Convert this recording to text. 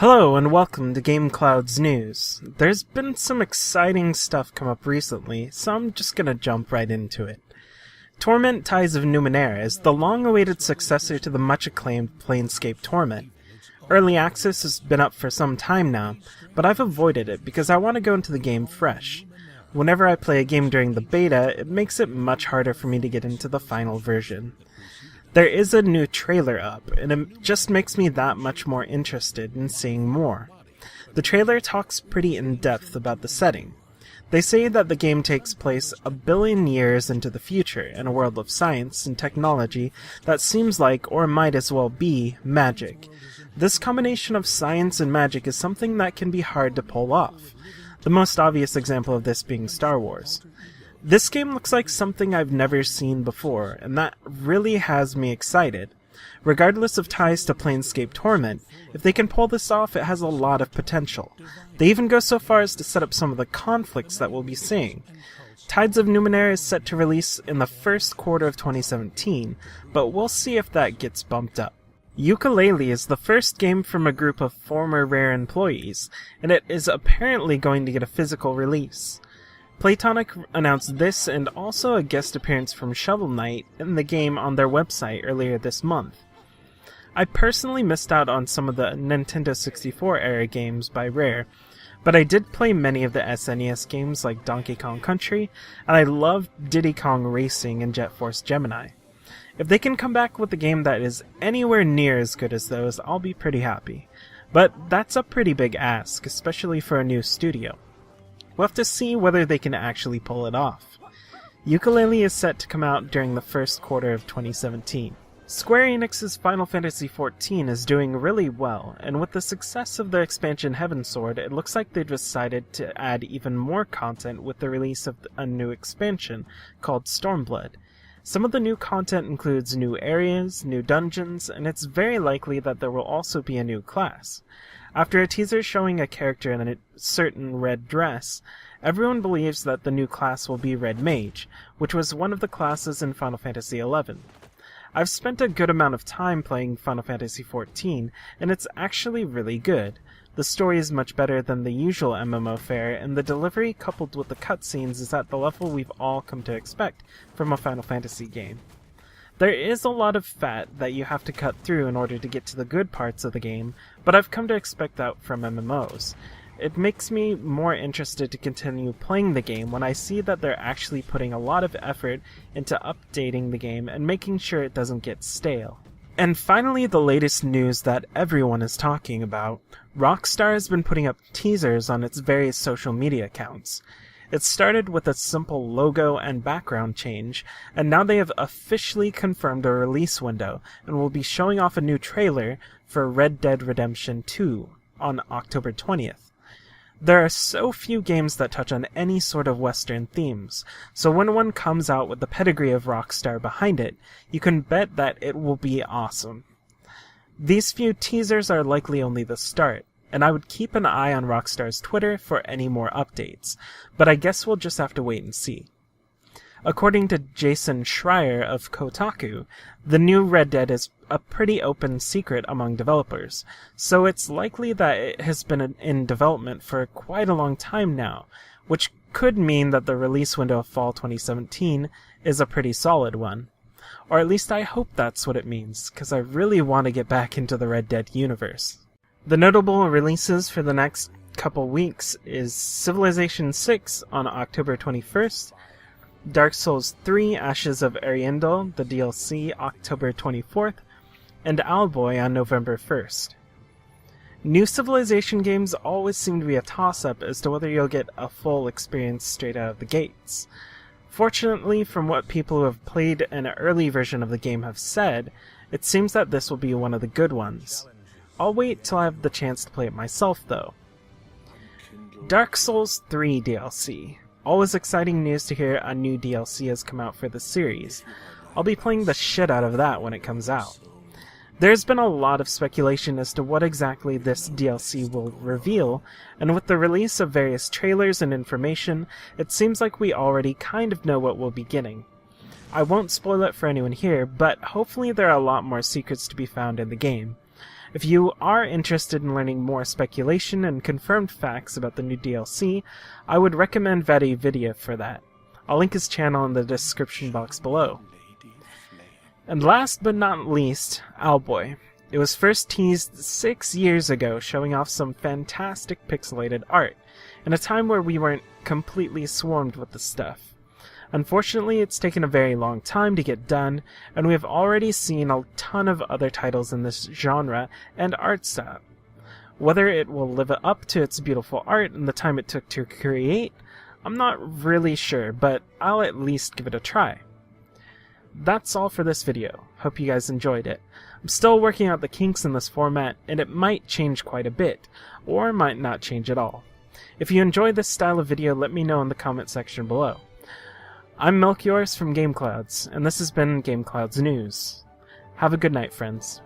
Hello and welcome to GameCloud's news. There's been some exciting stuff come up recently, so I'm just gonna jump right into it. Torment Ties of Numenera is the long-awaited successor to the much-acclaimed Planescape Torment. Early access has been up for some time now, but I've avoided it because I want to go into the game fresh. Whenever I play a game during the beta, it makes it much harder for me to get into the final version. There is a new trailer up, and it just makes me that much more interested in seeing more. The trailer talks pretty in-depth about the setting. They say that the game takes place 1 billion years into the future in a world of science and technology that seems like, or might as well be, magic. This combination of science and magic is something that can be hard to pull off. The most obvious example of this being Star Wars. This game looks like something I've never seen before, and that really has me excited. Regardless of ties to Planescape Torment, if they can pull this off, it has a lot of potential. They even go so far as to set up some of the conflicts that we'll be seeing. Tides of Numenera is set to release in the first quarter of 2017, but we'll see if that gets bumped up. Ukulele is the first game from a group of former Rare employees, and it is apparently going to get a physical release. Playtonic announced this and also a guest appearance from Shovel Knight in the game on their website earlier this month. I personally missed out on some of the Nintendo 64 era games by Rare, but I did play many of the SNES games like Donkey Kong Country, and I loved Diddy Kong Racing and Jet Force Gemini. If they can come back with a game that is anywhere near as good as those, I'll be pretty happy. But that's a pretty big ask, especially for a new studio. We'll have to see whether they can actually pull it off. Ukulele is set to come out during the first quarter of 2017. Square Enix's Final Fantasy XIV is doing really well, and with the success of the expansion Heavensward, it looks like they've decided to add even more content with the release of a new expansion called Stormblood. Some of the new content includes new areas, new dungeons, and it's very likely that there will also be a new class. After a teaser showing a character in a certain red dress, everyone believes that the new class will be Red Mage, which was one of the classes in Final Fantasy XI. I've spent a good amount of time playing Final Fantasy XIV, and it's actually really good. The story is much better than the usual MMO fare, and the delivery coupled with the cutscenes is at the level we've all come to expect from a Final Fantasy game. There is a lot of fat that you have to cut through in order to get to the good parts of the game, but I've come to expect that from MMOs. It makes me more interested to continue playing the game when I see that they're actually putting a lot of effort into updating the game and making sure it doesn't get stale. And finally, the latest news that everyone is talking about. Rockstar has been putting up teasers on its various social media accounts. It started with a simple logo and background change, and now they have officially confirmed a release window and will be showing off a new trailer for Red Dead Redemption 2 on October 20th. There are so few games that touch on any sort of Western themes, so when one comes out with the pedigree of Rockstar behind it, you can bet that it will be awesome. These few teasers are likely only the start, and I would keep an eye on Rockstar's Twitter for any more updates, but I guess we'll just have to wait and see. According to Jason Schreier of Kotaku, the new Red Dead is a pretty open secret among developers, so it's likely that it has been in development for quite a long time now, which could mean that the release window of fall 2017 is a pretty solid one. Or at least I hope that's what it means, because I really want to get back into the Red Dead universe. The notable releases for the next couple weeks is Civilization VI on October 21st, Dark Souls 3 Ashes of Ariandel, the DLC, October 24th, and Owlboy on November 1st. New Civilization games always seem to be a toss-up as to whether you'll get a full experience straight out of the gates. Fortunately, from what people who have played an early version of the game have said, it seems that this will be one of the good ones. I'll wait till I have the chance to play it myself, though. Dark Souls 3 DLC. Always exciting news to hear a new DLC has come out for the series. I'll be playing the shit out of that when it comes out. There's been a lot of speculation as to what exactly this DLC will reveal, and with the release of various trailers and information, it seems like we already kind of know what we'll be getting. I won't spoil it for anyone here, but hopefully there are a lot more secrets to be found in the game. If you are interested in learning more speculation and confirmed facts about the new DLC, I would recommend VettiVidya for that. I'll link his channel in the description box below. And last but not least, Owlboy. It was first teased 6 years ago, showing off some fantastic pixelated art, in a time where we weren't completely swarmed with the stuff. Unfortunately, it's taken a very long time to get done, and we have already seen a ton of other titles in this genre and art style. Whether it will live up to its beautiful art and the time it took to create, I'm not really sure, but I'll at least give it a try. That's all for this video. Hope you guys enjoyed it. I'm still working out the kinks in this format, and it might change quite a bit, or might not change at all. If you enjoy this style of video, let me know in the comment section below. I'm Melchiorus from GameClouds, and this has been GameClouds News. Have a good night, friends.